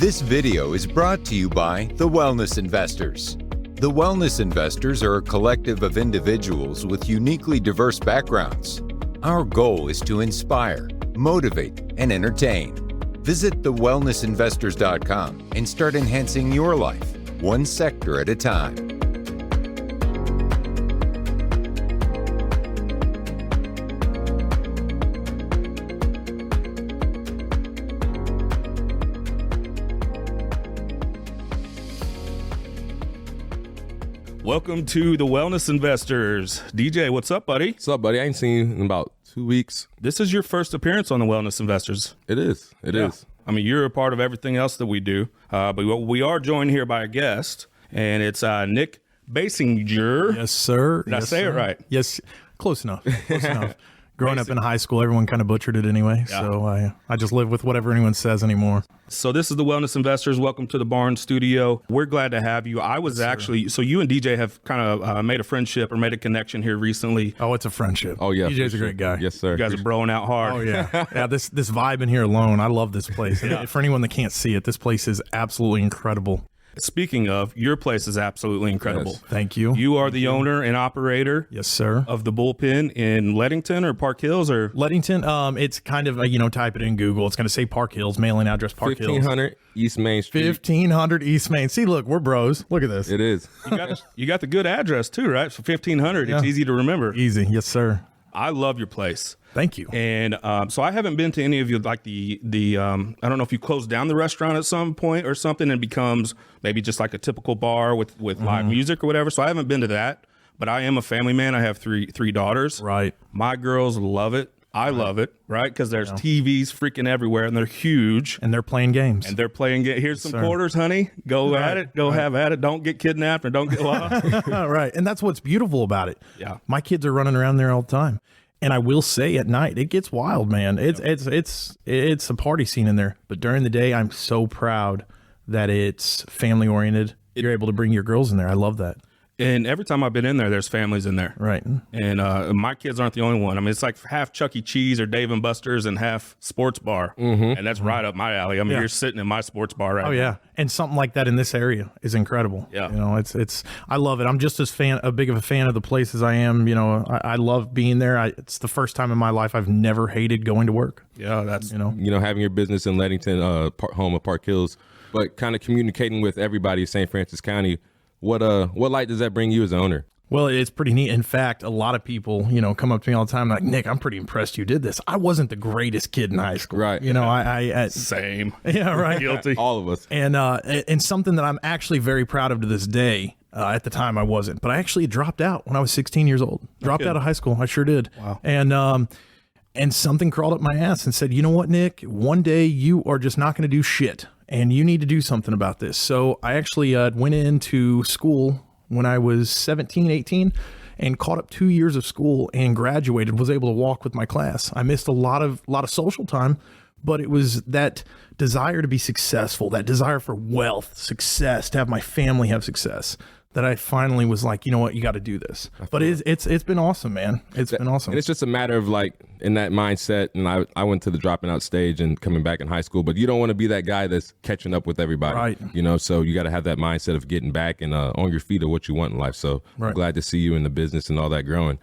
This video is brought to you by the Wellness Investors. The Wellness Investors are a collective of individuals with uniquely diverse backgrounds. Our goal is to inspire, motivate, and entertain. Visit thewellnessinvestors.com and start enhancing your life, one sector at a time. Welcome to the Wellness Investors. DJ, what's up, buddy? What's up, buddy? I ain't seen you in about 2 weeks. This is your first appearance on the Wellness Investors. It is. It is. I mean, you're a part of everything else that we do, but we are joined here by a guest, and it's Nick Basinger. Yes, sir. Did I say it right? Yes, close enough. Close enough. Growing up in high school, everyone kind of butchered it anyway, so I just live with whatever anyone says anymore. So this is the Wellness Investors. Welcome to the Barn Studio. We're glad to have you. I was actually, so you and DJ have kind of made a friendship or made a connection here recently. Oh, it's a friendship. Oh, yeah. DJ's a great guy. Yes, sir. You guys are broing out hard. Oh, yeah. Yeah, this vibe in here alone, I love this place. And for anyone that can't see it, this place is absolutely incredible. Speaking of, your place is absolutely incredible. Yes. Thank you. You are the owner and operator. Yes, sir. Of the Bullpen in Leadington or Park Hills or Leadington, it's kind of, type it in Google. It's going to say Park Hills, mailing address Park Hills. 1500 East Main Street. 1500 East Main. See, look, we're bros. Look at this. It is. You got the good address too, right? So 1500, it's easy to remember. Easy. Yes, sir. I love your place. Thank you. And so I haven't been to any of you, like the I don't know if you close down the restaurant at some point or something and it becomes maybe just like a typical bar with live music or whatever. So I haven't been to that, but I am a family man. I have three daughters. Right. My girls love it. I love it, right? Because there's TVs freaking everywhere and they're huge. And they're playing games. Here's some quarters, honey. Go at it. Go have at it. Don't get kidnapped or don't get lost. Right. And that's what's beautiful about it. Yeah. My kids are running around there all the time. And I will say at night, it gets wild, man. It's a party scene in there. But during the day, I'm so proud that it's family oriented. You're able to bring your girls in there. I love that. And every time I've been in there, there's families in there. Right. And my kids aren't the only one. I mean, it's like half Chuck E. Cheese or Dave & Buster's and half sports bar. And that's right up my alley. I mean, you're sitting in my sports bar right now. Oh, yeah. And something like that in this area is incredible. Yeah. It's I love it. I'm just as big of a fan of the place as I am. I love being there. It's the first time in my life I've never hated going to work. Yeah, that's, having your business in Leadington, home of Park Hills, but kind of communicating with everybody in St. Francis County. What light does that bring you as an owner? Well, it's pretty neat. In fact, a lot of people, come up to me all the time like, Nick, I'm pretty impressed you did this. I wasn't the greatest kid in high school. Right. I same. Yeah, right. Guilty. All of us. And something that I'm actually very proud of to this day. At the time I wasn't, but I actually dropped out when I was 16 years old. Dropped out of high school. I sure did. Wow. And something crawled up my ass and said, you know what, Nick, one day you are just not going to do shit. And you need to do something about this. So I actually went into school when I was 17, 18 and caught up 2 years of school and graduated, was able to walk with my class. I missed a lot of social time, but it was that desire to be successful, that desire for wealth, success, to have my family have success, that I finally was like, you know what, you got to do this. But it's been awesome, man. It's been awesome. And it's just a matter of like in that mindset. And I went to the dropping out stage and coming back in high school, but you don't want to be that guy that's catching up with everybody. Right. So you got to have that mindset of getting back and on your feet of what you want in life. So I'm glad to see you in the business and all that growing.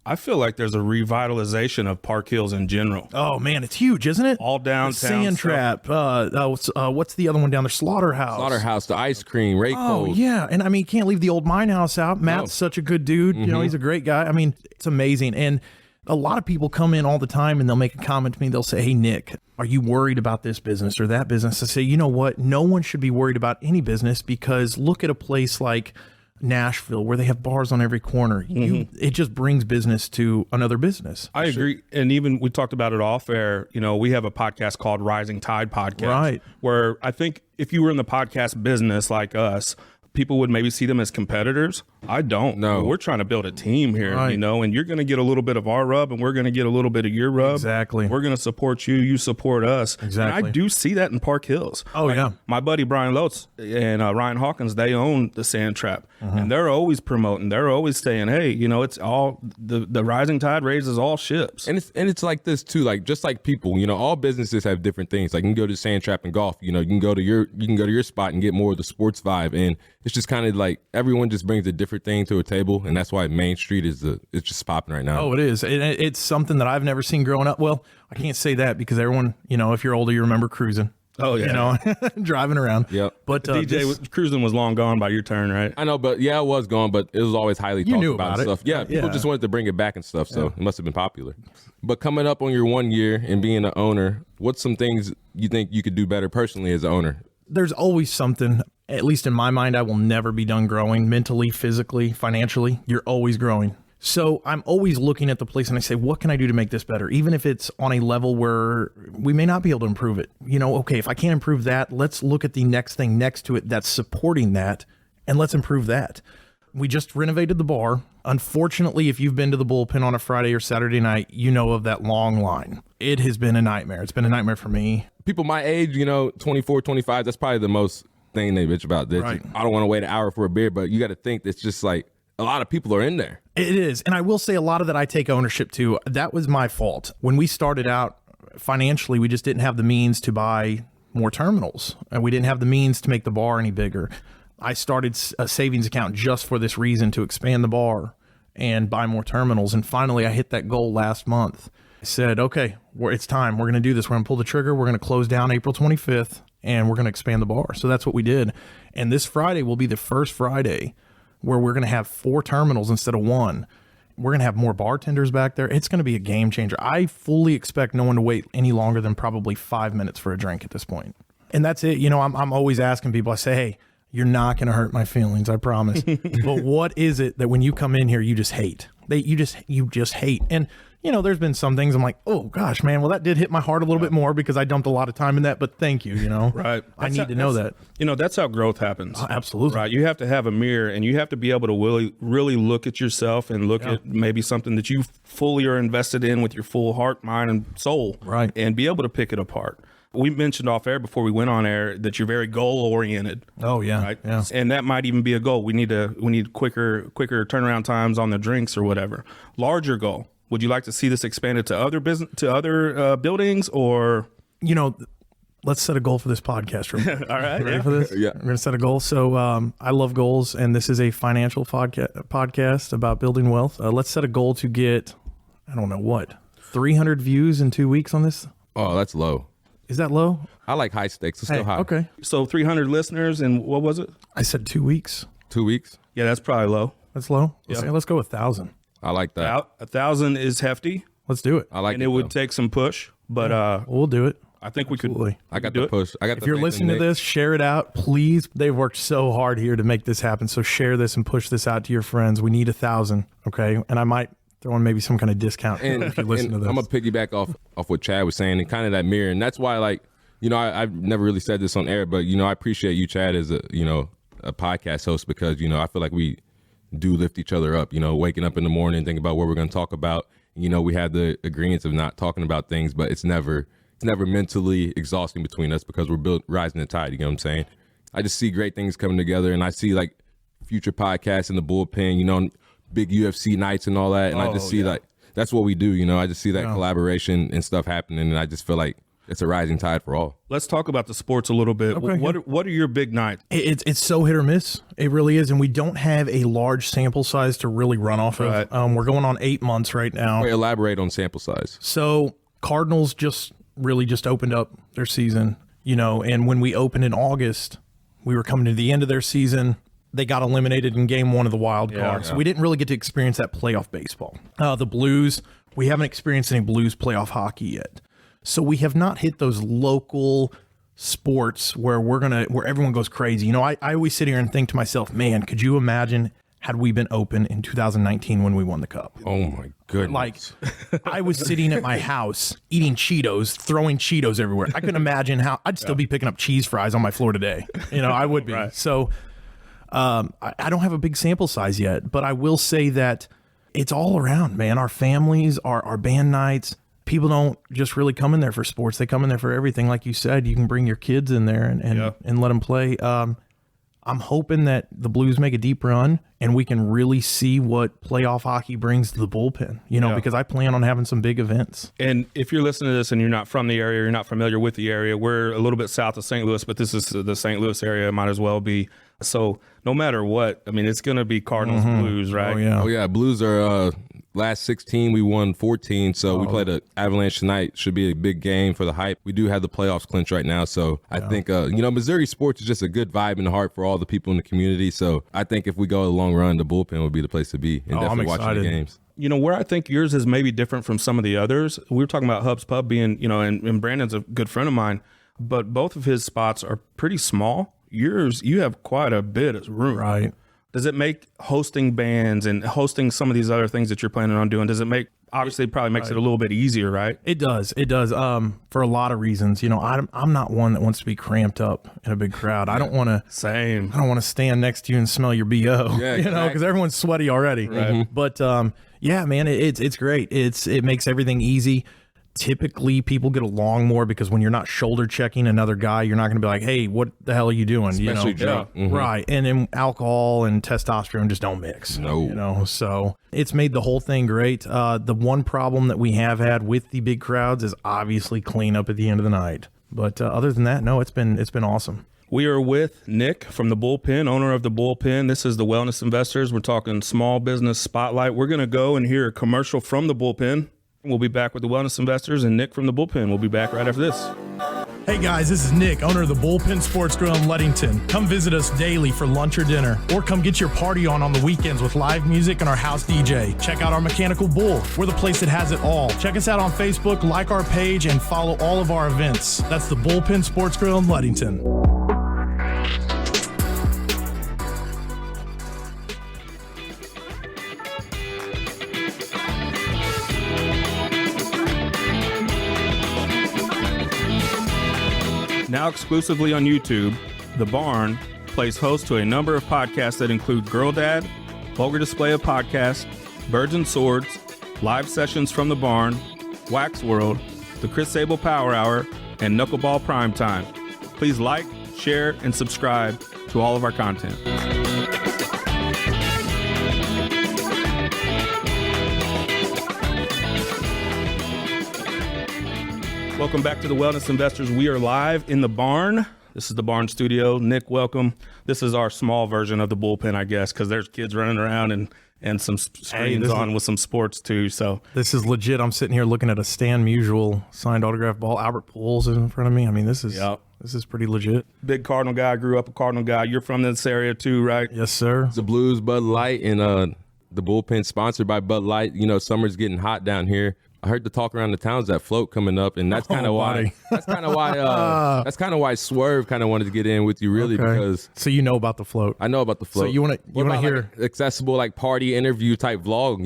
I feel like there's a revitalization of Park Hills in general. Oh man, it's huge, isn't it? All downtown. Sand Trap. What's the other one down there? Slaughterhouse. The ice cream, Ray Oh yeah, and I mean, can't leave the old Mine House out. Matt's such a good dude. He's a great guy. I mean, it's amazing. And a lot of people come in all the time and they'll make a comment to me. They'll say, "Hey Nick, are you worried about this business or that business?" I say, you know what? No one should be worried about any business because look at a place like Nashville where they have bars on every corner. It just brings business to another business. I agree. And even we talked about it off air, we have a podcast called Rising Tide Podcast, right? Where I think if you were in the podcast business like us, people would maybe see them as competitors. I don't. No. We're trying to build a team here, Right. you know, and you're going to get a little bit of our rub and we're going to get a little bit of your rub. Exactly. We're going to support you. You support us. Exactly. And I do see that in Park Hills. Oh, yeah. My buddy Brian Lotz and Ryan Hawkins, they own the Sand Trap, and they're always promoting. They're always saying, hey, you know, it's all the rising tide raises all ships. And it's like this too, like just like people, you know, all businesses have different things. Like you can go to Sand Trap and golf, you know, you can go to your spot and get more of the sports vibe, and it's just kind of like everyone just brings a different thing to a table, and that's why Main Street it's just popping right now. Oh, it is. It's something that I've never seen growing up. Well, I can't say that because everyone, you know, if you're older, you remember cruising. Oh, yeah. You know, driving around. Yep. But Cruising was long gone by your turn, right? I know, but yeah, it was gone, but it was always highly talked knew about about and it. stuff. Yeah, people Yeah. just wanted to bring it back and stuff, so it must have been popular. But coming up on your 1 year and being an owner, what's some things you think you could do better personally as an owner? there's always something, at least in my mind, I will never be done growing mentally, physically, financially. You're always growing. So I'm always looking at the place and I say, what can I do to make this better? Even if it's on a level where we may not be able to improve it. You know, okay, if I can't improve that, let's look at the next thing next to it that's supporting that, and let's improve that. We just renovated the bar. Unfortunately, if you've been to the Bullpen on a Friday or Saturday night, you know of that long line. It has been a nightmare. It's been a nightmare for me. People my age, 24, 25, that's probably the most thing they bitch about. Right. I don't want to wait an hour for a beer, but you got to think it's just like a lot of people are in there. It is. And I will say a lot of that I take ownership to. That was my fault. When we started out financially, we just didn't have the means to buy more terminals. And we didn't have the means to make the bar any bigger. I started a savings account just for this reason, to expand the bar and buy more terminals. And finally, I hit that goal last month. I said, okay, it's time. We're going to do this. We're going to pull the trigger. We're going to close down April 25th, and we're going to expand the bar. So that's what we did. And this Friday will be the first Friday where we're going to have 4 terminals instead of 1. We're going to have more bartenders back there. It's going to be a game changer. I fully expect no one to wait any longer than probably 5 minutes for a drink at this point. And that's it. I'm always asking people, I say, hey, you're not going to hurt my feelings, I promise. But what is it that when you come in here, you just hate? You just hate. And, there's been some things I'm like, oh, gosh, man, well, that did hit my heart a little bit more because I dumped a lot of time in that. But thank you, Right. I need to know that. That's how growth happens. Oh, absolutely. Right. You have to have a mirror, and you have to be able to really look at yourself and look at maybe something that you fully are invested in with your full heart, mind, and soul. Right. And be able to pick it apart. We mentioned off air before we went on air that you're very goal oriented. Oh yeah, right. Yeah. And that might even be a goal. We need quicker turnaround times on the drinks or whatever. Larger goal. Would you like to see this expanded to other buildings, or? Let's set a goal for this podcast. All right. Ready for this? Yeah. We're going to set a goal. So I love goals, and this is a financial podcast about building wealth. Let's set a goal to get, 300 views in 2 weeks on this. Oh, that's low. Is that low? I like high stakes. Let's go high. Okay. So 300 listeners, and what was it? I said 2 weeks. 2 weeks. Yeah, that's probably low. That's low? Yeah. Okay, let's go 1,000. I like that. 1,000 is hefty, Let's do it. I like and it. it would though. take some push, but We'll do it. I think we Absolutely. I got do the it. push. I got. If you're listening to this, share it out, please. They've worked so hard here to make this happen. So share this and push this out to your friends. We need 1,000. Okay. And I might throw in maybe some kind of discount if you listen to this. I'm gonna piggyback off what Chad was saying and kind of that mirror, and that's why I've never really said this on air, but I appreciate you, Chad, as a podcast host, because I feel like we do lift each other up. Waking up in the morning, thinking about what we're gonna talk about. We have the agreements of not talking about things, but it's never mentally exhausting between us because we're rising the tide. You know what I'm saying? I just see great things coming together, and I see like future podcasts in the Bullpen, big UFC nights and all that. And I just see like, that's what we do. I just see that collaboration and stuff happening. And I just feel like it's a rising tide for all. let's talk about the sports a little bit. Okay. What are your big nights? It's so hit or miss. It really is. And we don't have a large sample size to really run off of. Right. We're going on 8 months right now. Wait, elaborate on sample size. So Cardinals just opened up their season, and when we opened in August, we were coming to the end of their season. They got eliminated in game 1 of the wild card. So we didn't really get to experience that playoff baseball. The Blues, we haven't experienced any Blues playoff hockey yet. So we have not hit those local sports where where everyone goes crazy. I always sit here and think to myself, man, could you imagine had we been open in 2019 when we won the cup? Oh my goodness. Like, I was sitting at my house eating Cheetos, throwing Cheetos everywhere. I couldn't imagine how I'd still be picking up cheese fries on my floor today. I would be. Right. So I don't have a big sample size yet, but I will say that it's all around, man. Our families, our band nights, people don't just really come in there for sports. They come in there for everything. Like you said, you can bring your kids in there and let them play. I'm hoping that the Blues make a deep run and we can really see what playoff hockey brings to the bullpen, because I plan on having some big events. And if you're listening to this and you're not from the area, you're not familiar with the area, we're a little bit south of St. Louis, but this is the St. Louis area. It might as well be. So no matter what, I mean, it's going to be Cardinals Blues, right? Oh, yeah. Blues are last 16, we won 14, so we played the Avalanche tonight. Should be a big game for the hype. We do have the playoffs clinched right now, so I think, Missouri sports is just a good vibe in the heart for all the people in the community. So I think if we go a long run, the bullpen would be the place to be, and definitely watching the games. Where I think yours is maybe different from some of the others, we were talking about Hub's Pub being, and Brandon's a good friend of mine, but both of his spots are pretty small. Yours, you have quite a bit of room. Right. Does it make hosting bands and hosting some of these other things that you're planning on doing, obviously it probably makes it a little bit easier, right? It does. For a lot of reasons. I'm not one that wants to be cramped up in a big crowd. I don't want to. Same. I don't want to stand next to you and smell your BO. Yeah, because everyone's sweaty already. Right. But yeah, man, it's great. It makes everything easy. Typically, people get along more because when you're not shoulder checking another guy, you're not going to be like, "Hey, what the hell are you doing?" Especially drunk. Right? And then alcohol and testosterone just don't mix. No. So it's made the whole thing great. The one problem that we have had with the big crowds is obviously cleanup at the end of the night. But other than that, no, it's been awesome. We are with Nick from the Bullpen, owner of the Bullpen. This is the Wellness Investors. We're talking small business spotlight. We're going to go and hear a commercial from the Bullpen. We'll be back with the Wellness Investors and Nick from the Bullpen. We'll be back right after this. Hey guys, this is Nick, owner of the Bullpen Sports Grill in Leadington. Come visit us daily for lunch or dinner, or come get your party on the weekends with live music and our house DJ. Check out our Mechanical Bull. We're the place that has it all. Check us out on Facebook, like our page, and follow all of our events. That's the Bullpen Sports Grill in Leadington. Now exclusively on YouTube, The Barn plays host to a number of podcasts that include Girl Dad, Vulgar Display of Podcast, Birds and Swords, live sessions from The Barn, Wack's World, the Chris Sabo Power Hour, and Knuckleball Prime Time. Please like, share, and subscribe to all of our content. Welcome back to the Wellness Investors. We are live in the barn. This is the barn studio. Nick, welcome. This is our small version of the Bullpen, I guess, because there's kids running around and some screens on with some sports too. So this is legit. I'm sitting here looking at a Stan Musial signed autograph ball. Albert Pujols is in front of me. I mean, this is pretty legit. Big Cardinal guy. Grew up a Cardinal guy. You're from this area too, right? Yes, sir. The Blues, Bud Light, and the Bullpen sponsored by Bud Light. Summer's getting hot down here. I heard the talk around the town's that float coming up, and that's kind of why. That's kind of why. That's kind of why Swerve kind of wanted to get in with you, really, because. So you know about the float. I know about the float. So you want to hear like accessible, like party interview type vlog,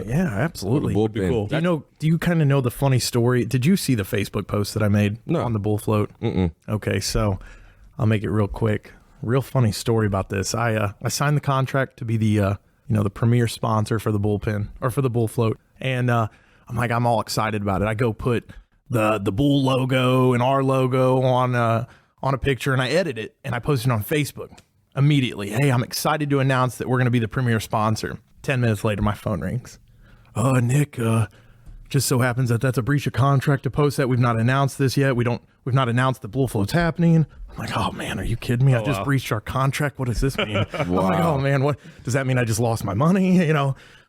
Yeah, absolutely. For the Bullpen. Cool. Do you kind of know the funny story? Did you see the Facebook post that I made on the Bull float? Mm-mm. Okay, so I'll make it real quick. Real funny story about this. I signed the contract to be the the premier sponsor for the Bullpen or for the Bull float, and I'm all excited about it. I go put the Bull logo and our logo on a picture, and I edit it and I post it on Facebook immediately. Hey, I'm excited to announce that we're going to be the premier sponsor. 10 minutes later, my phone rings. Nick, just so happens that that's a breach of contract to post that. We've not announced this yet. We've not announced the Bull float's happening. I'm like, oh man, are you kidding me? I just breached our contract. What does this mean? Wow. I'm like, oh man, what does that mean? I just lost my money,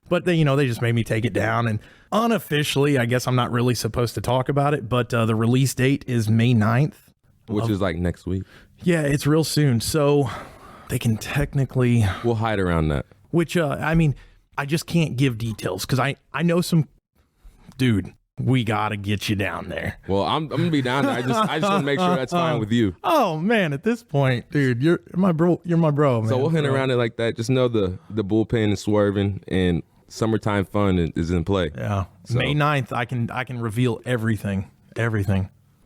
But they just made me take it down, and unofficially, I guess I'm not really supposed to talk about it, but the release date is May 9th. Which is like next week. Yeah, it's real soon. So they can technically. We'll hide around that. Which, I just can't give details because I know some. Dude, we got to get you down there. Well, I'm going to be down there. I just want to make sure that's fine with you. Oh, man, at this point, dude, you're my bro, man. So we'll hint around it like that. Just know the Bullpen is swerving and summertime fun is in play. Yeah. So. May 9th, I can reveal everything.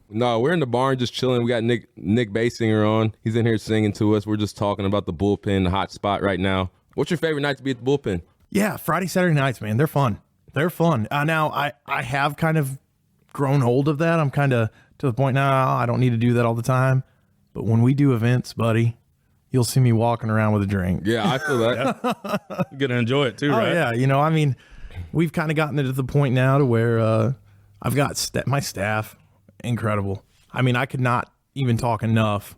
No, we're in the barn just chilling. We got Nick Basinger on. He's in here singing to us. We're just talking about the Bullpen, the hot spot right now. What's your favorite night to be at the Bullpen? Yeah, Friday, Saturday nights, man. They're fun. They're fun. Now, I have kind of grown hold of that. I'm kind of to the point now I don't need to do that all the time. But when we do events, buddy, you'll see me walking around with a drink. Yeah, I feel that. You're going to enjoy it too, right? Oh, yeah. I mean, we've kind of gotten it to the point now to where I've got my staff, incredible. I mean, I could not even talk enough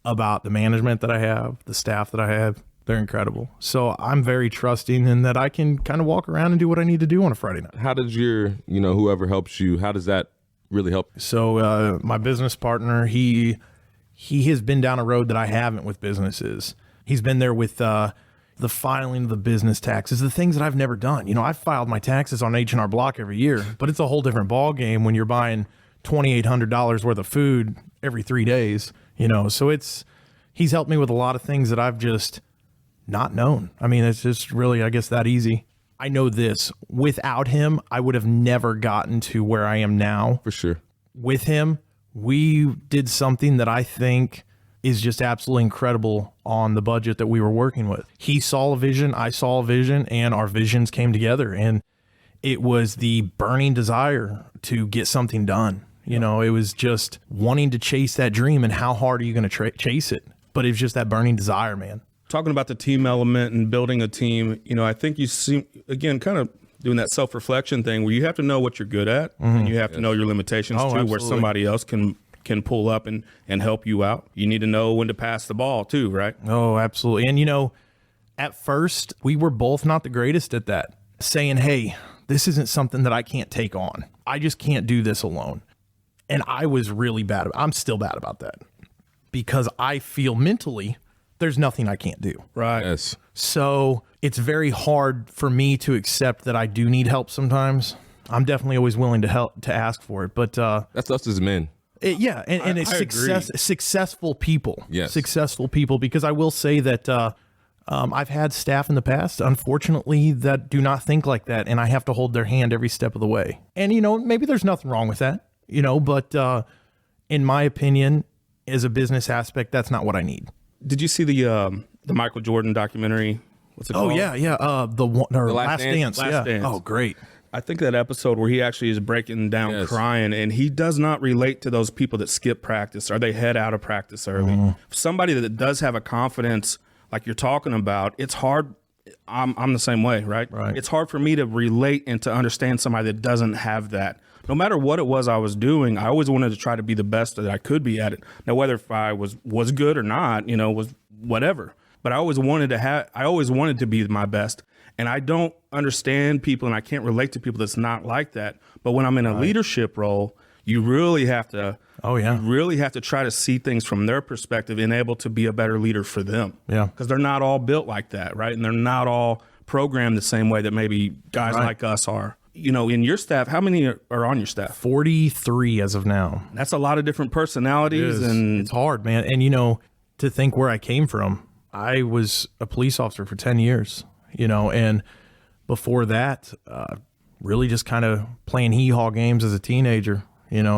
about the management that I have, the staff that I have. They're incredible. So I'm very trusting in that I can kind of walk around and do what I need to do on a Friday night. How does your, whoever helps you, how does that really help? So my business partner, he has been down a road that I haven't with businesses. He's been there with the filing of the business taxes, the things that I've never done. I've filed my taxes on H&R Block every year, but it's a whole different ball game when you're buying $2,800 worth of food every 3 days. So he's helped me with a lot of things that I've just not known. I mean, it's just really, I guess, that easy. I know this. Without him, I would have never gotten to where I am now. For sure. With him, we did something that I think is just absolutely incredible on the budget that we were working with. He saw a vision, I saw a vision, and our visions came together. And it was the burning desire to get something done. It was just wanting to chase that dream, and how hard are you going to chase it? But it was just that burning desire, man. Talking about the team element and building a team, I think you see, again, kind of doing that self-reflection thing where you have to know what you're good at, and you have to know your limitations too, absolutely. where somebody else can pull up and help you out. You need to know when to pass the ball too, right? Oh, absolutely. And at first we were both not the greatest at that, saying, hey, this isn't something that I can't take on. I just can't do this alone. And I was really bad. I'm still bad about that because I feel mentally there's nothing I can't do. Right. Yes. So it's very hard for me to accept that I do need help sometimes. I'm definitely always willing to help, to ask for it. But that's us as men. And it's successful people. Yes. Successful people, because I will say that I've had staff in the past, unfortunately, that do not think like that, and I have to hold their hand every step of the way. And, maybe there's nothing wrong with that, but in my opinion, as a business aspect, that's not what I need. Did you see the Michael Jordan documentary? What's it called? Oh, yeah. The Last Dance. Last Dance. Oh, great. I think that episode where he actually is breaking down crying, and he does not relate to those people that skip practice or they head out of practice early. Somebody that does have a confidence like you're talking about, it's hard. I'm the same way, right? It's hard for me to relate and to understand somebody that doesn't have that. No matter what it was I was doing, I always wanted to try to be the best that I could be at it. Now, whether if I was good or not, was whatever. But I always wanted to be my best. And I don't understand people, and I can't relate to people that's not like that. But when I'm in a leadership role, you really have to. Oh, yeah. You really have to try to see things from their perspective and able to be a better leader for them. Yeah. Because they're not all built like that, right? And they're not all programmed the same way that maybe guys like us are. In your staff, how many are on your staff? 43 as of now. That's a lot of different personalities. And it's hard, man. And, to think where I came from, I was a police officer for 10 years, and before that, really just kind of playing hee-haw games as a teenager,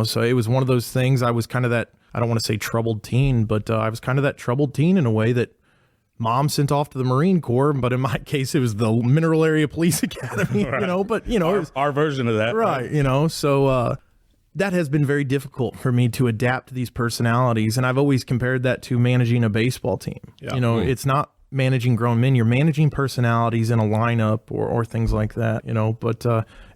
So it was one of those things. I was kind of that, I don't want to say troubled teen, but I was kind of that troubled teen in a way that Mom sent off to the Marine Corps, but in my case, it was the Mineral Area Police Academy, but, it was our version of that. Right. So that has been very difficult for me to adapt to these personalities. And I've always compared that to managing a baseball team. Yeah. It's not managing grown men. You're managing personalities in a lineup or things like that, but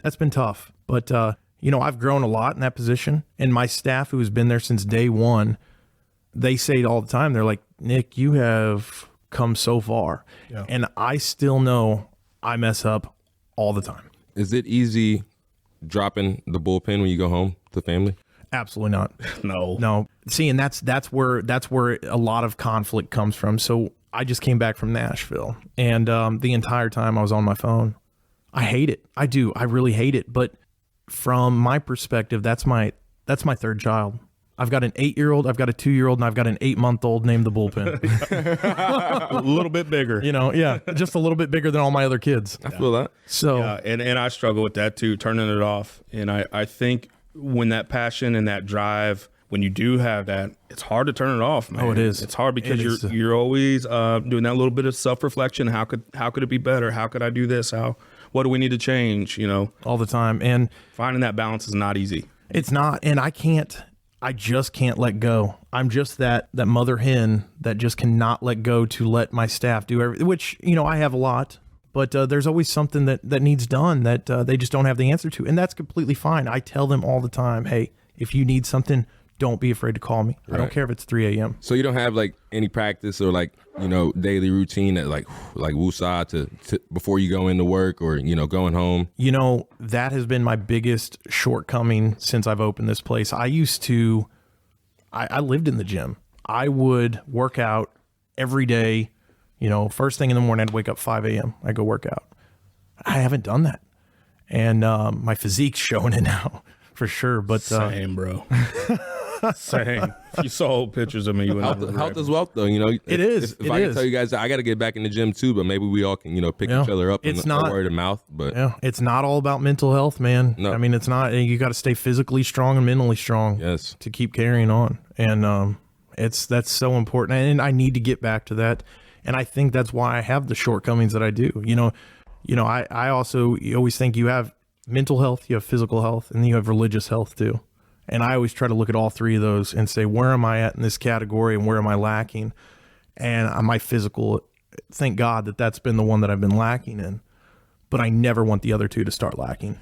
that's been tough. But, I've grown a lot in that position. And my staff, who has been there since day one, they say all the time, they're like, Nick, you have come so far. Yeah. And I still know I mess up all the time. Is it easy dropping the bullpen when you go home to family? Absolutely not. No. See, and that's where a lot of conflict comes from. So I just came back from Nashville, and the entire time I was on my phone. I hate it. I do. I really hate it. But from my perspective, that's my third child. I've got an 8-year-old, I've got a 2-year-old, and I've got an 8-month-old named the Bullpen. A little bit bigger. Just a little bit bigger than all my other kids. I feel that. So, and I struggle with that too, turning it off. And I think when that passion and that drive, when you do have that, it's hard to turn it off, man. Oh, it is. It's hard because you're always doing that little bit of self-reflection. How could it be better? How could I do this? What do we need to change? All the time. And finding that balance is not easy. It's not. And I just can't let go. I'm just that mother hen that just cannot let go to let my staff do everything, which, I have a lot, but there's always something that needs done that they just don't have the answer to. And that's completely fine. I tell them all the time, hey, if you need something, don't be afraid to call me. Right. I don't care if it's 3 a.m. So you don't have like any practice or like, daily routine that like woosah to before you go into work or, going home? That has been my biggest shortcoming since I've opened this place. I lived in the gym. I would work out every day, first thing in the morning, I'd wake up 5 a.m. I'd go work out. I haven't done that. And my physique's showing it now for sure. But same, bro. Same. If you saw old pictures of me, you would health is wealth, though. It is. If I can tell you guys, I got to get back in the gym too. But maybe we all can, pick each other up. It's not word of mouth, but it's not all about mental health, man. No. I mean, it's not. You got to stay physically strong and mentally strong. Yes. To keep carrying on, and that's so important. And I need to get back to that. And I think that's why I have the shortcomings that I do. I also always think you have mental health, you have physical health, and you have religious health too. And I always try to look at all three of those and say, where am I at in this category and where am I lacking? And my physical, thank God that's been the one that I've been lacking in, but I never want the other two to start lacking.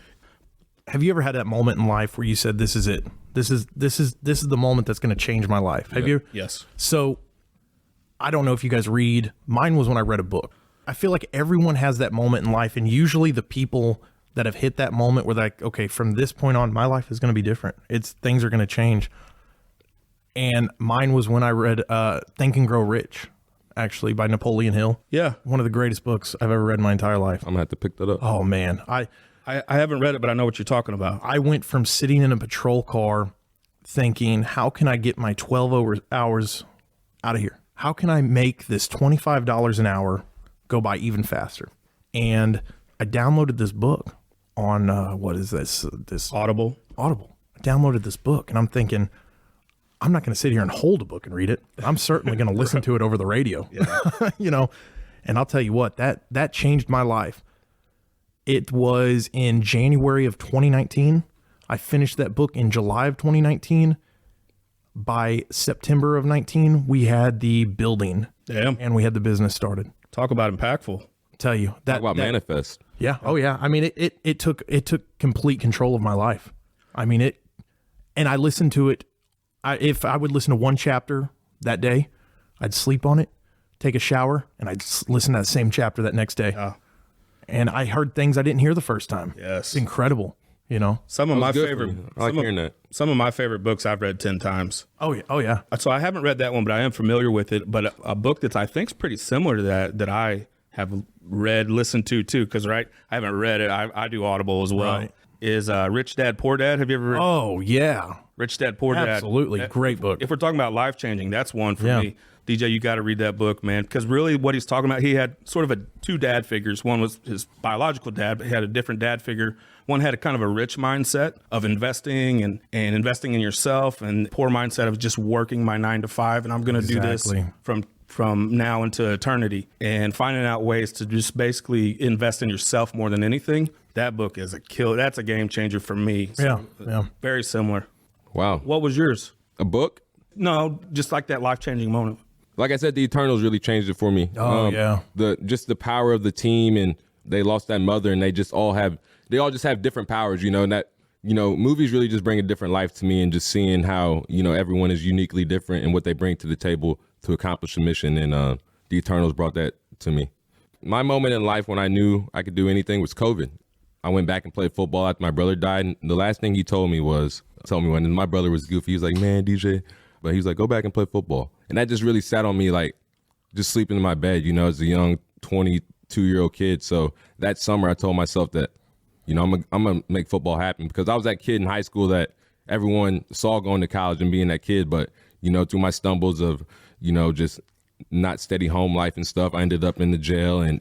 Have you ever had that moment in life where you said, this is it? This is the moment that's going to change my life. Have you? Yes. So I don't know if you guys read. Mine was when I read a book. I feel like everyone has that moment in life, and usually the people that have hit that moment where like, okay, from this point on, my life is going to be different. Things are going to change. And mine was when I read Think and Grow Rich, actually, by Napoleon Hill. Yeah. One of the greatest books I've ever read in my entire life. I'm going to have to pick that up. Oh, man. I haven't read it, but I know what you're talking about. I went from sitting in a patrol car thinking, how can I get my 12 hours out of here? How can I make this $25 an hour go by even faster? And I downloaded this book on, what is this? Audible. I downloaded this book and I'm thinking, I'm not going to sit here and hold a book and read it. I'm certainly going to listen to it over the radio, and I'll tell you what, that changed my life. It was in January of 2019. I finished that book in July of 2019. By September of 19, we had the building. Damn. And we had the business started. Talk about impactful. Tell you that. Talk about manifest. Yeah. Oh yeah. I mean, it took complete control of my life. I mean and I listened to it. If I would listen to one chapter that day, I'd sleep on it, take a shower, and I'd listen to that same chapter that next day. Yeah. And I heard things I didn't hear the first time. Yes. It's incredible. Some of my favorite. I like hearing that. Some of my favorite books I've read 10 times. Oh yeah. Oh yeah. So I haven't read that one, but I am familiar with it. But a book that I think is pretty similar to that I have read, listened to too, because I haven't read it. I do Audible as well. Right. Is Rich Dad Poor Dad? Have you ever read? Oh yeah. Rich Dad Poor Dad. Absolutely. Great book. If we're talking about life changing, that's one for me. DJ, you got to read that book, man, because really what he's talking about, he had sort of two dad figures. One was his biological dad, but he had a different dad figure. One had a kind of a rich mindset of investing and investing in yourself, and poor mindset of just working my 9 to 5, and I'm going to do this from now into eternity, and finding out ways to just basically invest in yourself more than anything. That book is a killer. That's a game changer for me. So, yeah. Very similar. Wow. What was yours? A book? No, just like that life-changing moment. Like I said, the Eternals really changed it for me. Oh, yeah. The power of the team, and they lost that mother, and they all just have different powers, and that, movies really just bring a different life to me, and just seeing how, everyone is uniquely different and what they bring to the table to accomplish a mission. And the Eternals brought that to me. My moment in life when I knew I could do anything was COVID. I went back and played football after my brother died. And the last thing he told me when my brother was goofy, he was like, man, DJ, but he was like, go back and play football. And that just really sat on me, like just sleeping in my bed, as a young 22-year-old kid. So that summer I told myself that, I'm going to make football happen, because I was that kid in high school that everyone saw going to college and being that kid. But, through my stumbles of, just not steady home life and stuff, I ended up in the jail, and,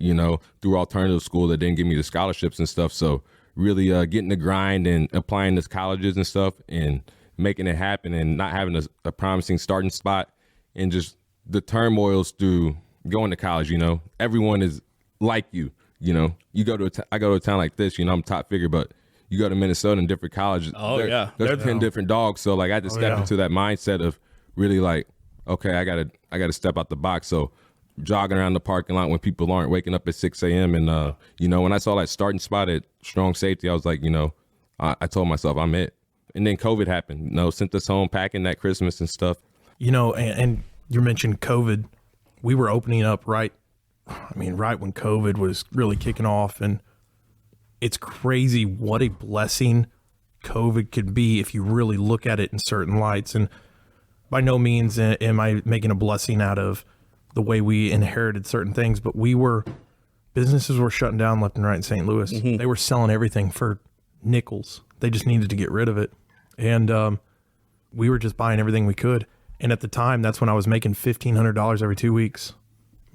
through alternative school that didn't give me the scholarships and stuff. So really getting the grind and applying to colleges and stuff and making it happen and not having a promising starting spot and just the turmoils through going to college. Everyone is like you. You go to I go to a town like this, I'm a top figure, but you go to Minnesota and different colleges. There's 10 different dogs. So like I had to step into that mindset of really like, okay, I gotta step out the box. So jogging around the parking lot when people aren't waking up at 6 a.m. And when I saw that starting spot at strong safety, I was like, I told myself I'm it. And then COVID happened. Sent us home packing that Christmas and stuff. And you mentioned COVID. We were opening up right when COVID was really kicking off, and it's crazy what a blessing COVID could be if you really look at it in certain lights. And by no means am I making a blessing out of the way we inherited certain things, but businesses were shutting down left and right in St. Louis. Mm-hmm. They were selling everything for nickels. They just needed to get rid of it. And we were just buying everything we could. And at the time, that's when I was making $1,500 every 2 weeks.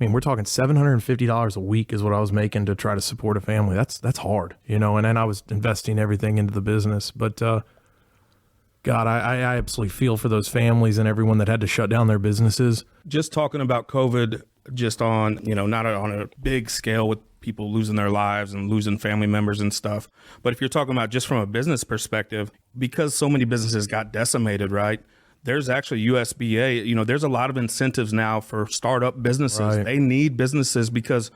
We're talking $750 a week is what I was making to try to support a family. That's hard, and then I was investing everything into the business. But God, I absolutely feel for those families and everyone that had to shut down their businesses. Just talking about COVID, just on, not on a big scale with people losing their lives and losing family members and stuff. But if you're talking about just from a business perspective, because so many businesses got decimated, right? There's actually USBA, there's a lot of incentives now for startup businesses. Right. They need businesses because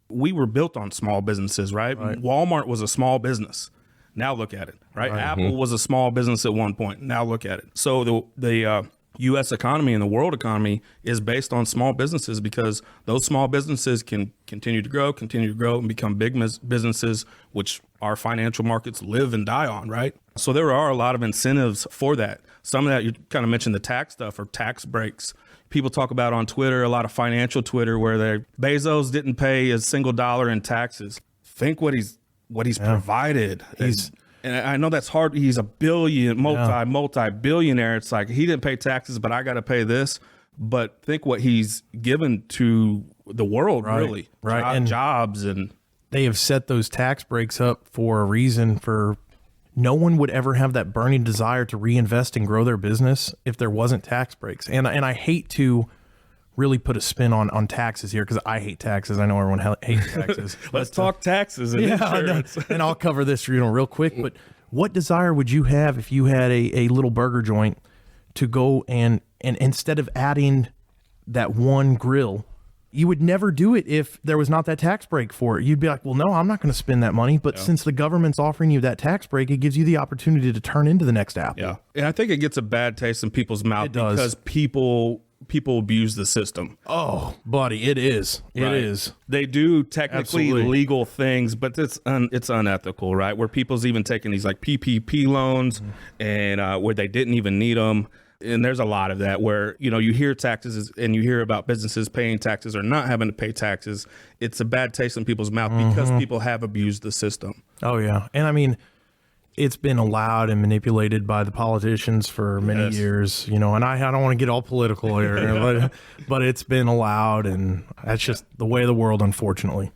we were built on small businesses, right? Walmart was a small business. Now look at it, right? Apple was a small business at one point. Now look at it. So the U.S. economy and the world economy is based on small businesses because those small businesses can continue to grow and become big businesses, which our financial markets live and die on, right? So there are a lot of incentives for that. Some of that, you kind of mentioned the tax stuff or tax breaks. People talk about on Twitter, a lot of financial Twitter, where Bezos didn't pay a single dollar in taxes. Think what he's provided. And I know that's hard. He's a multi-billionaire. It's like he didn't pay taxes, but I got to pay this. But think what he's given to the world, really. Right. And jobs. And they have set those tax breaks up for a reason. For no one would ever have that burning desire to reinvest and grow their business if there wasn't tax breaks. And I hate to really put a spin on taxes here because I hate taxes. I know everyone hates taxes. Let's talk taxes and insurance. And I'll cover this real quick. But what desire would you have if you had a little burger joint to go and instead of adding that one grill, you would never do it if there was not that tax break for it. You'd be like, well, no, I'm not going to spend that money. But since the government's offering you that tax break, it gives you the opportunity to turn into the next Apple. Yeah. And I think it gets a bad taste in people's mouth because people abuse the system. Oh, buddy, it is. It is. They do technically legal things, but it's unethical, right? Where people's even taking these like PPP loans and where they didn't even need them. And there's a lot of that where, you hear taxes and you hear about businesses paying taxes or not having to pay taxes. It's a bad taste in people's mouth because people have abused the system. Oh, yeah. And it's been allowed and manipulated by the politicians for many years, and I don't want to get all political here, but it's been allowed, and that's just the way of the world, unfortunately.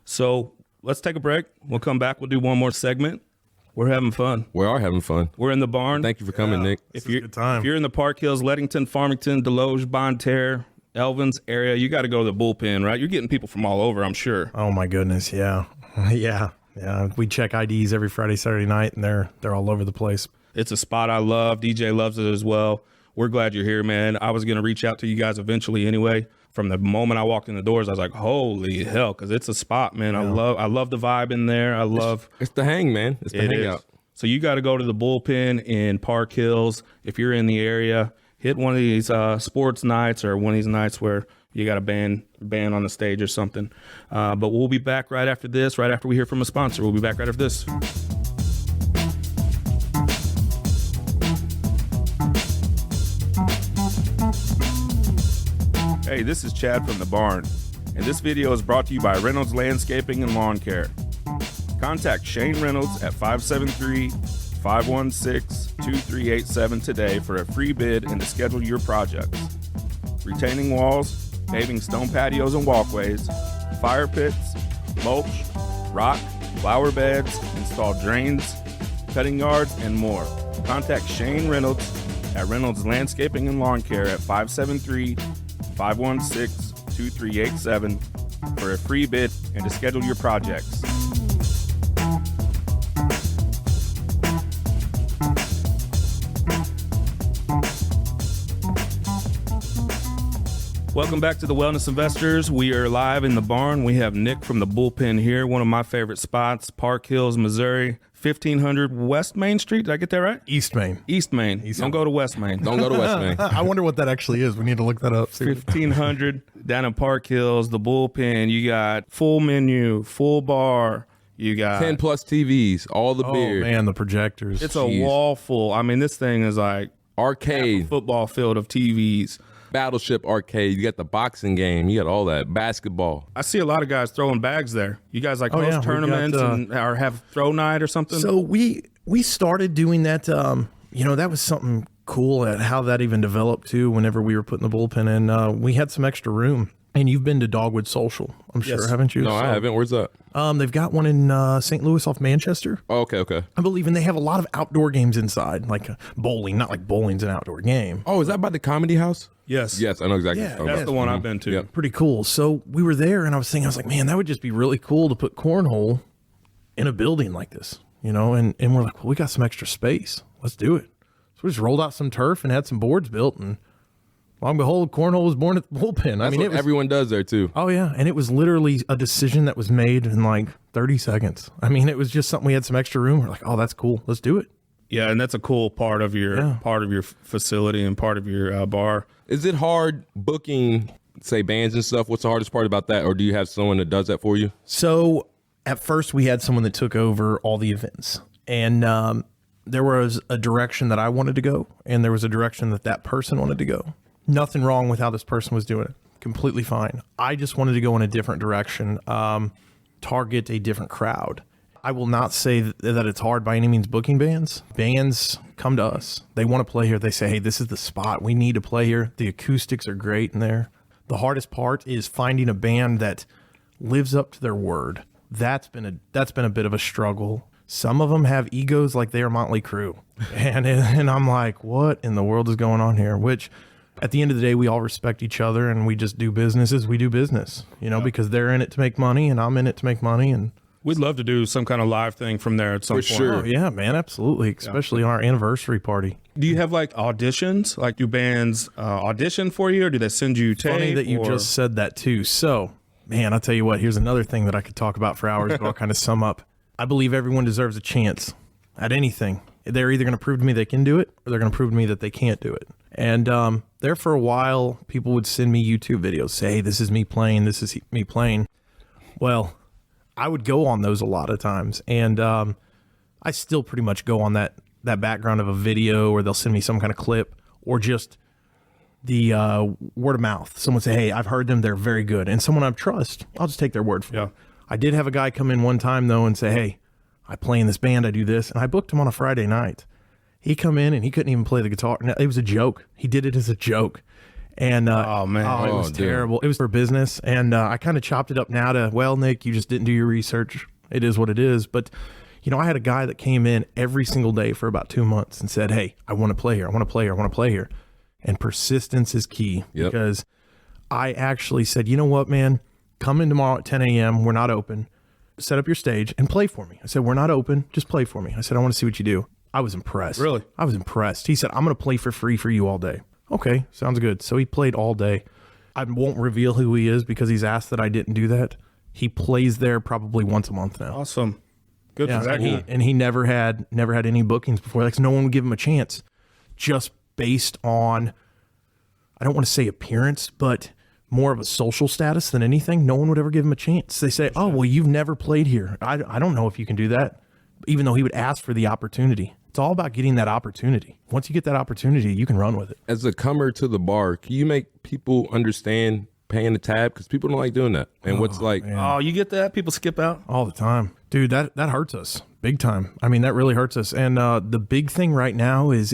So let's take a break. We'll come back. We'll do one more segment. We're having fun. We are having fun. We're in the barn. Thank you for coming, Nick. It's a good time. If you're in the Park Hills, Leadington, Farmington, Deloge, Bonne Terre, Elvins area, you got to go to the Bullpen, right? You're getting people from all over, I'm sure. Oh my goodness, yeah. Yeah, we check IDs every Friday, Saturday night, and they're all over the place. It's a spot I love. DJ loves it as well. We're glad you're here, man. I was going to reach out to you guys eventually anyway. From the moment I walked in the doors, I was like, holy hell, because it's a spot, man. Yeah. I love the vibe in there. It's the hang, man. It's the hangout. So you got to go to the Bullpen in Park Hills. If you're in the area, hit one of these sports nights or one of these nights where you got a band on the stage or something. But we'll be back right after this, right after we hear from a sponsor. We'll be back right after this. Hey, this is Chad from The Barn, and this video is brought to you by Reynolds Landscaping and Lawn Care. Contact Shane Reynolds at 573-516-2387 today for a free bid and to schedule your projects. Retaining walls, paving stone patios and walkways, fire pits, mulch, rock, flower beds, install drains, cutting yards, and more. Contact Shane Reynolds at Reynolds Landscaping and Lawn Care at 573-516-2387 for a free bid and to schedule your projects. Welcome back to the Wellness Investors. We are live in the barn. We have Nick from the Bullpen here, one of my favorite spots, Park Hills, Missouri, 1500 West Main Street. Did I get that right? East Main. East Main. Don't go to West Main. Don't go to West Main. I wonder what that actually is. We need to look that up. 1500 down in Park Hills, the Bullpen. You got full menu, full bar. You got 10 plus TVs, all the beer. Oh, man, the projectors. It's a wall full. I mean, this thing is like Arcade. a football field of TVs. Battleship arcade. You got the boxing game. You got all that. Basketball. I see a lot of guys throwing bags there. You guys like host yeah, we've tournaments got, or have throw night or something? So we started doing that. That was something cool at how that even developed too. Whenever we were putting the bullpen in, we had some extra room. And you've been to Dogwood Social, I'm sure, haven't you? No, I haven't. Where's that? They've got one in St. Louis off Manchester. Oh, okay. I believe, and they have a lot of outdoor games inside, like bowling. Not like bowling's an outdoor game. Oh, is that by the Comedy House? Yes. Yes, I know exactly. Yeah, what you're talking That's about. the one I've been to. Yep. Pretty cool. So we were there, and I was like, man, that would just be really cool to put cornhole in a building like this, and we're like, well, we got some extra space. Let's do it. So we just rolled out some turf and had some boards built, and lo and behold, cornhole was born at the Bullpen. That's what everyone does there too. Oh yeah, and it was literally a decision that was made in like 30 seconds. I mean, it was just something we had some extra room. We're like, oh, that's cool. Let's do it. Yeah, and that's a cool part of your facility and part of your bar. Is it hard booking, say, bands and stuff? What's the hardest part about that? Or do you have someone that does that for you? So at first we had someone that took over all the events, and there was a direction that I wanted to go, and there was a direction that person wanted to go. Nothing wrong with how this person was doing it. Completely fine. I just wanted to go in a different direction, target a different crowd. I will not say that it's hard by any means booking bands. Bands come to us. They want to play here. They say, hey, this is the spot. We need to play here. The acoustics are great in there. The hardest part is finding a band that lives up to their word. That's been a bit of a struggle. Some of them have egos like they are Motley Crue. And I'm like, what in the world is going on here? Which at the end of the day, we all respect each other, and we just do business as we do business, because they're in it to make money and I'm in it to make money. And We'd love to do some kind of live thing from there at some point. sure. oh, yeah, man, absolutely. Especially on our anniversary party. Do you have like auditions? Like, do bands audition for you, or do they send you tape? Funny that you just said that too. So, man, I'll tell you what, here's another thing that I could talk about for hours, but I'll kind of sum up. I believe everyone deserves a chance at anything. They're either going to prove to me they can do it, or they're going to prove to me that they can't do it. And there for a while, people would send me YouTube videos, say, hey, this is me playing, this is me playing. Well, I would go on those a lot of times. And I still pretty much go on that background of a video, or they'll send me some kind of clip, or just the word of mouth. Someone say, hey, I've heard them, they're very good. And someone I trust, I'll just take their word for it. I did have a guy come in one time, though, and say, hey, I play in this band, I do this. And I booked him on a Friday night. He come in and he couldn't even play the guitar. No, it was a joke. He did it as a joke. And oh man, it was terrible. It was for business. And I kind of chopped it up now to, well, Nick, you just didn't do your research. It is what it is. But, I had a guy that came in every single day for about 2 months and said, hey, I want to play here. I want to play here. I want to play here. And persistence is key. Yep. Because I actually said, you know what, man, come in tomorrow at 10 a.m. We're not open. Set up your stage and play for me. I said, we're not open. Just play for me. I said, I want to see what you do. I was impressed. Really? I was impressed. He said, I'm going to play for free for you all day. Okay, sounds good. So he played all day. I won't reveal who he is because he's asked that I didn't do that. He plays there probably once a month now. Awesome. Good for that guy. And he never had any bookings before. Like, no one would give him a chance just based on, I don't want to say appearance, but more of a social status than anything. No one would ever give him a chance. They say, oh, well, you've never played here. I don't know if you can do that. Even though he would ask for the opportunity. It's all about getting that opportunity. Once you get that opportunity, you can run with it. As a comer to the bar, can you make people understand paying the tab? Because people don't like doing that. And what's like, Oh, you get that? People skip out? All the time. Dude, that hurts us big time. I mean, that really hurts us. And the big thing right now is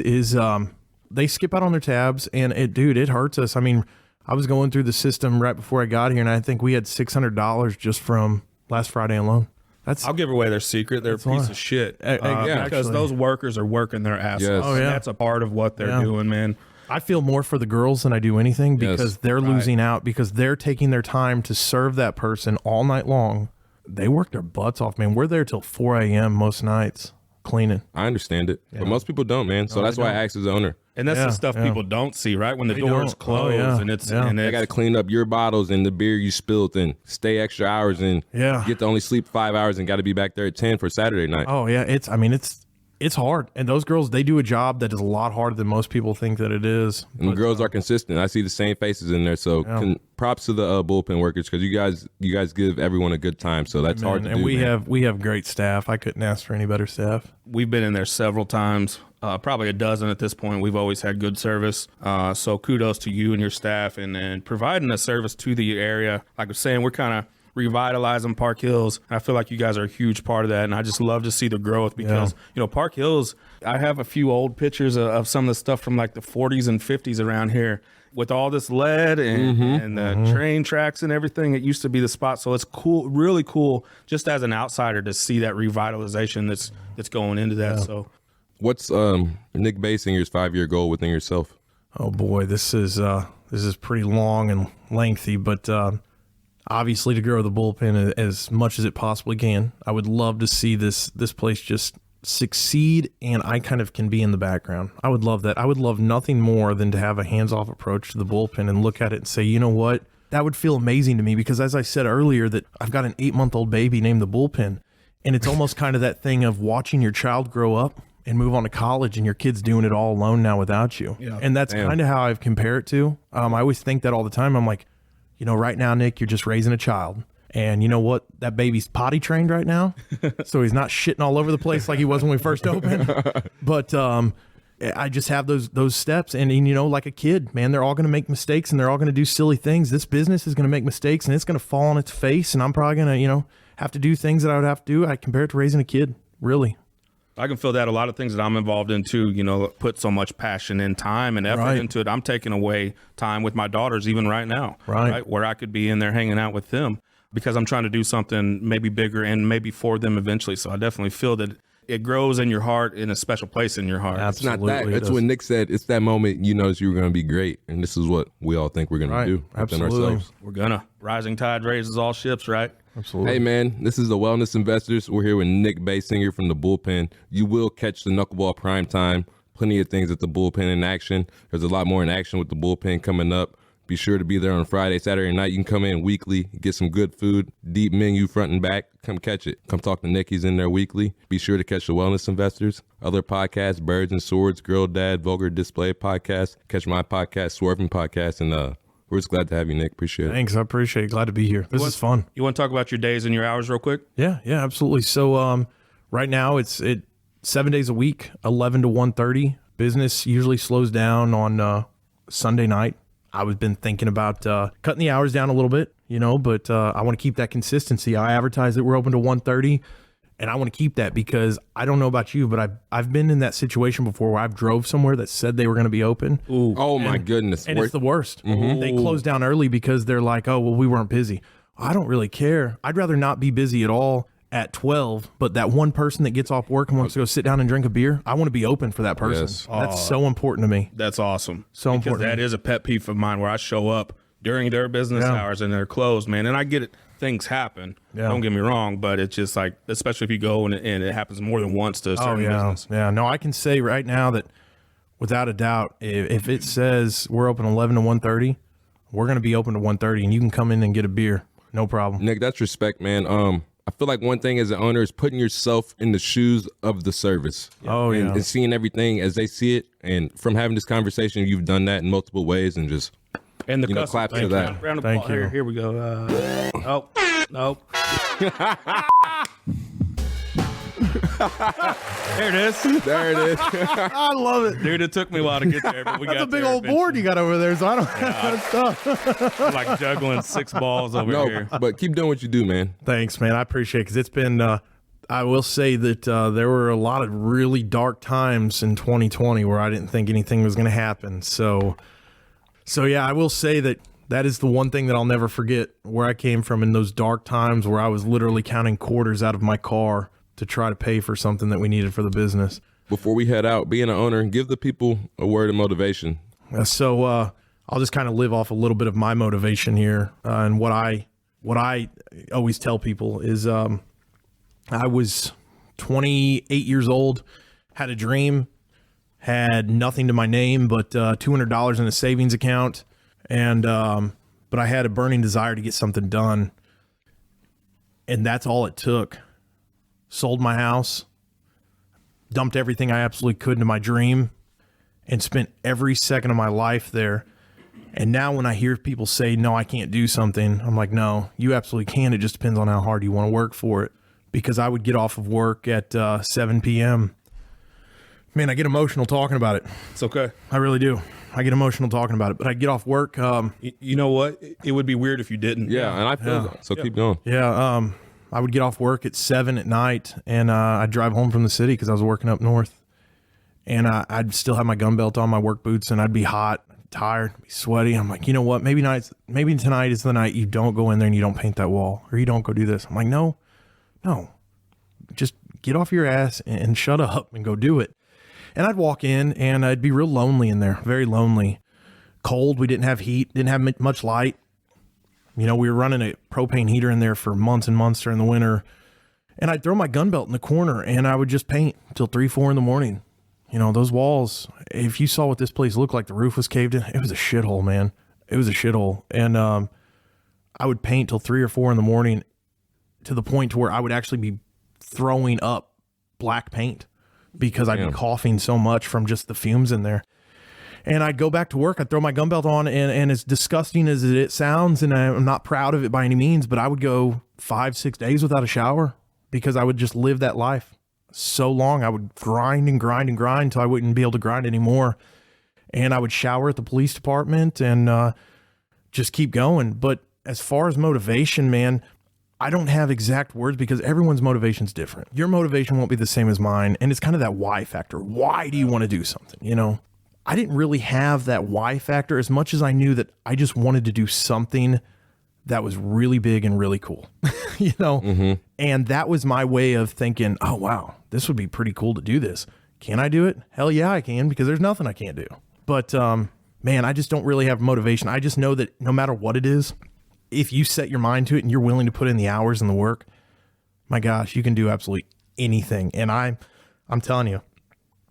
they skip out on their tabs, and it hurts us. I mean, I was going through the system right before I got here, and I think we had $600 just from last Friday alone. I'll give away their secret. They're a piece of shit. Because those workers are working their ass off. Oh, yeah. That's a part of what they're doing, man. I feel more for the girls than I do anything because they're losing out because they're taking their time to serve that person all night long. They work their butts off, man. We're there till 4 a.m. most nights cleaning. I understand it, but most people don't, man. So that's why I asked as owner. And that's the stuff people don't see, right? When the doors close and they got to clean up your bottles and the beer you spilled and stay extra hours and get to only sleep 5 hours and got to be back there at 10 for Saturday night. Oh yeah, it's hard. And those girls, they do a job that is a lot harder than most people think that it is. And the girls are consistent. I see the same faces in there. So props to the bullpen workers because you guys give everyone a good time. So that's hard to do. And we have great staff. I couldn't ask for any better staff. We've been in there several times, probably a dozen at this point. We've always had good service. So kudos to you and your staff and providing a service to the area. Like I was saying, we're kind of revitalizing Park Hills. I feel like you guys are a huge part of that, and I just love to see the growth because Park Hills, I have a few old pictures of some of the stuff from like the 40s and 50s around here with all this lead and the train tracks and everything. It used to be the spot, so it's cool, really cool, just as an outsider to see that revitalization that's going into that. So, what's Nick Basinger's 5-year goal within yourself? Oh boy, this is pretty long and lengthy, but. Obviously, to grow the bullpen as much as it possibly can. I would love to see this place just succeed, and I kind of can be in the background. I would love that. I would love nothing more than to have a hands-off approach to the bullpen and look at it and say, you know what? That would feel amazing to me because, as I said earlier, that I've got an 8-month-old baby named the Bullpen, and it's almost kind of that thing of watching your child grow up and move on to college, and your kid's doing it all alone now without you. Yeah. And that's kind of how I compare it to. I always think that all the time. I'm like, right now, Nick, you're just raising a child. And you know what? That baby's potty trained right now. So he's not shitting all over the place like he was when we first opened. But I just have those steps. And like a kid, man, they're all going to make mistakes and they're all going to do silly things. This business is going to make mistakes and it's going to fall on its face. And I'm probably going to, have to do things that I would have to do. I compare it to raising a kid, really. I can feel that a lot of things that I'm involved in too, put so much passion and time and effort into it. I'm taking away time with my daughters even right now, right? Where I could be in there hanging out with them because I'm trying to do something maybe bigger and maybe for them eventually. So I definitely feel that it grows in your heart in a special place in your heart. Absolutely. It's not that. That's what Nick said. It's that moment you notice you were going to be great. And this is what we all think we're going to do within ourselves. We're going to. Rising tide raises all ships, right? Absolutely. Hey, man, this is the Wellness Investors. We're here with Nick Basinger from the Bullpen. You will catch the Knuckleball Prime Time. Plenty of things at the Bullpen in action. There's a lot more in action with the Bullpen coming up. Be sure to be there on Friday, Saturday night. You can come in weekly, get some good food, deep menu front and back. Come catch it. Come talk to Nick. He's in there weekly. Be sure to catch the Wellness Investors. Other podcasts, Birds and Swords, Girl Dad, Vulgar Display of Podcast. Catch my podcast, Swerving Podcast, and we're just glad to have you, Nick. Appreciate it. Thanks. I appreciate it. Glad to be here. This is fun. You want to talk about your days and your hours real quick? Yeah, absolutely. So right now it's 7 days a week, 11 to 1:30. Business usually slows down on Sunday night. I've been thinking about cutting the hours down a little bit, but I want to keep that consistency. I advertise that we're open to 1:30. And I want to keep that because I don't know about you, but I've been in that situation before where I've drove somewhere that said they were going to be open. Ooh. Oh, my goodness. And it's the worst. Mm-hmm. They close down early because they're like, oh, well, we weren't busy. I don't really care. I'd rather not be busy at all at 12, but that one person that gets off work and wants to go sit down and drink a beer, I want to be open for that person. Yes. That's so important to me. That's awesome. So because important. That is a pet peeve of mine where I show up during their business hours and they're closed, man. And I get it. Things happen. Yeah. Don't get me wrong, but it's just like, especially if you go and it happens more than once to a certain business. Yeah, no, I can say right now that without a doubt, if it says we're open 11 to 1:30, we're going to be open to 1:30 and you can come in and get a beer. No problem. Nick, that's respect, man. I feel like one thing as an owner is putting yourself in the shoes of the service. Oh, yeah. And seeing everything as they see it. And from having this conversation, you've done that in multiple ways and just... And the claps to that. Round of applause. Here we go. No. There it is. There it is. I love it. Dude, it took me a while to get there, but we got there. That's a big old board you got over there, so I don't have that stuff. I'm like juggling 6 balls over here. But keep doing what you do, man. Thanks, man. I appreciate it because it's been, I will say that there were a lot of really dark times in 2020 where I didn't think anything was going to happen. So yeah, I will say that That is the one thing that I'll never forget, where I came from in those dark times where I was literally counting quarters out of my car to try to pay for something that we needed for the business. Before we head out, being an owner, give the people a word of motivation. So I'll just kind of live off a little bit of my motivation here. And what I always tell people is I was 28 years old, had a dream, had nothing to my name but $200 in a savings account. And but I had a burning desire to get something done. And that's all it took. Sold my house, dumped everything I absolutely could into my dream, and spent every second of my life there. And now when I hear people say, no, I can't do something, I'm like, no, you absolutely can. It just depends on how hard you want to work for it. Because I would get off of work at 7 p.m. Man, I get emotional talking about it. It's okay. I really do. I get emotional talking about it. But I get off work. You know what? It would be weird if you didn't. Yeah, and I feel that. So keep going. Yeah, I would get off work at 7 at night, and I'd drive home from the city because I was working up north. And I'd still have my gun belt on, my work boots, and I'd be hot, tired, be sweaty. I'm like, you know what? Maybe tonight is the night you don't go in there and you don't paint that wall, or you don't go do this. I'm like, no, just get off your ass and shut up and go do it. And I'd walk in, and I'd be real lonely in there, very lonely. Cold, we didn't have heat, didn't have much light. You know, we were running a propane heater in there for months and months during the winter. And I'd throw my gun belt in the corner, and I would just paint until 3, 4 in the morning. You know, those walls, if you saw what this place looked like, the roof was caved in. It was a shithole, man. It was a shithole. And I would paint till 3 or 4 in the morning, to the point to where I would actually be throwing up black paint because I'd be coughing so much from just the fumes in there. And I'd go back to work, I'd throw my gun belt on, and as disgusting as it sounds, and I'm not proud of it by any means, but I would go 5, 6 days without a shower because I would just live that life so long. I would grind and grind and grind until I wouldn't be able to grind anymore. And I would shower at the police department and just keep going. But as far as motivation, man, I don't have exact words because everyone's motivation is different. Your motivation won't be the same as mine. And it's kind of that why factor. Why do you want to do something? You know, I didn't really have that why factor as much as I knew that I just wanted to do something that was really big and really cool, you know? Mm-hmm. And that was my way of thinking, oh, wow, this would be pretty cool to do this. Can I do it? Hell yeah, I can, because there's nothing I can't do. But man, I just don't really have motivation. I just know that no matter what it is, if you set your mind to it and you're willing to put in the hours and the work, my gosh, you can do absolutely anything. And I'm telling you,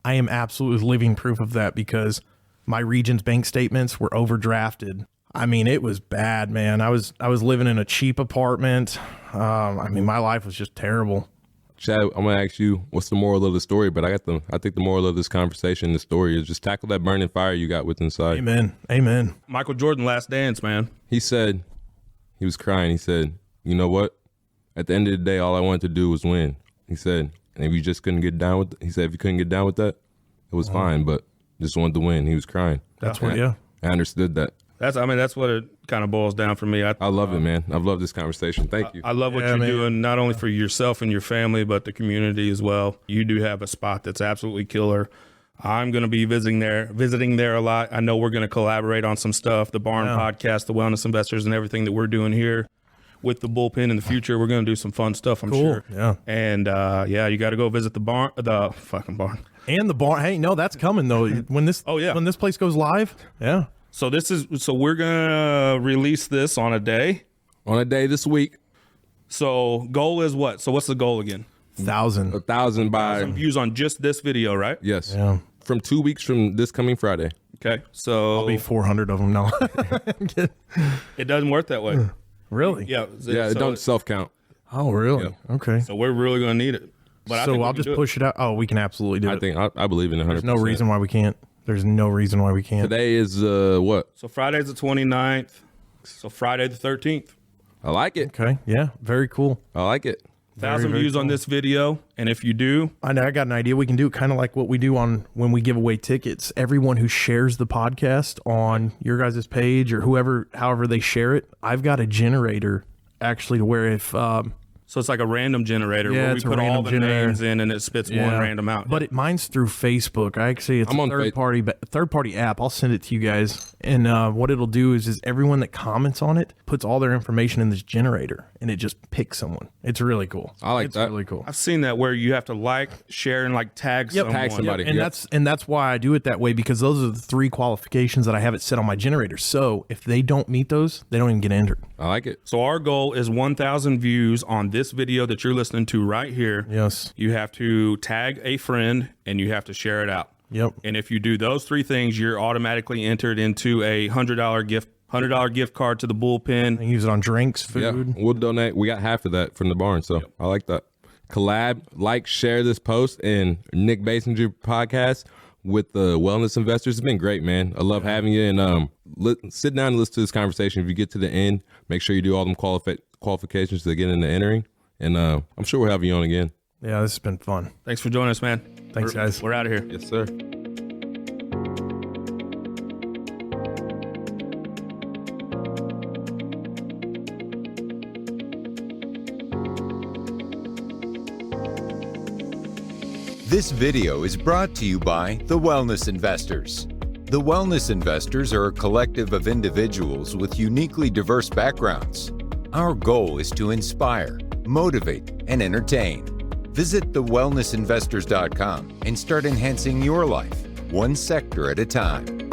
I am absolutely living proof of that because my region's bank statements were overdrafted. I mean, it was bad, man. I was living in a cheap apartment. I mean, my life was just terrible. Chad, I'm gonna ask you, what's the moral of the story? But I think the moral of this conversation, the story, is just tackle that burning fire you got within inside. Amen. Amen. Michael Jordan, Last Dance, man. He said, he was crying. He said, you know what? At the end of the day, all I wanted to do was win. He said, and if you just couldn't get down with, he said, if you couldn't get down with that, it was fine, but just wanted to win. He was crying. That's what, yeah. I understood that. That's what it kind of boils down for me. I love it, man. I've loved this conversation. Thank you. I love what you're doing, not only for yourself and your family, but the community as well. You do have a spot that's absolutely killer. I'm going to be visiting there a lot. I know we're going to collaborate on some stuff, the Barn Podcast, the Wellness Investors, and everything that we're doing here with the Bullpen in the future. We're going to do some fun stuff, I'm sure. Yeah. And you got to go visit the fucking barn. And the barn. Hey, no, that's coming though. When this place goes live. Yeah. So we're going to release this on a day this week. So goal is what? So what's the goal again? 1,000. 1,000 by views on just this video, right? Yes. Yeah. From 2 weeks from this coming Friday. Okay. So I'll be 400 of them now. It doesn't work that way. Really? Yeah. It don't self-count. Oh, really? Yep. Okay. So we're really going to need it. But so I'll just push it out. Oh, we can absolutely do it. I believe in it 100%. There's no reason why we can't. There's no reason why we can't. Today is what? So Friday's the 29th. So Friday the 13th. I like it. Okay. Yeah. Very cool. I like it. 1,000 views on this video. And if you do, I got an idea. We can do kind of like what we do on when we give away tickets. Everyone who shares the podcast on your guys' page or however they share it, I've got a generator actually to where if So it's like a random generator Yeah, where we it's a put all random the generator. names in and it spits one random out. But mine's through Facebook. I actually, it's I'm a on third party app. I'll send it to you guys. And what it'll do is everyone that comments on it puts all their information in this generator, and it just picks someone. It's really cool. I like it's that. really cool. I've seen that where you have to like, share, and like tag someone. Tag somebody. And that's why I do it that way, because those are the 3 qualifications that I have it set on my generator. So if they don't meet those, they don't even get entered. I like it. So our goal is 1,000 views on this video that you're listening to right here. Yes. You have to tag a friend and you have to share it out. Yep. And if you do those 3 things, you're automatically entered into a $100 gift card to the Bullpen. I use it on drinks, Yeah, food. we'll donate. We got half of that from the barn, so I like that. Collab, like, share this post and Nick Basinger podcast with the wellness investors. It's been great, man. I love having you. And sit down and listen to this conversation. If you get to the end, make sure you do all them qualifications to get into entering. And I'm sure we'll have you on again. Yeah, this has been fun. Thanks for joining us, man. Thanks, guys. We're out of here. Yes, sir. This video is brought to you by the Wellness Investors. The Wellness Investors are a collective of individuals with uniquely diverse backgrounds. Our goal is to inspire, motivate, and entertain. Visit thewellnessinvestors.com and start enhancing your life, one sector at a time.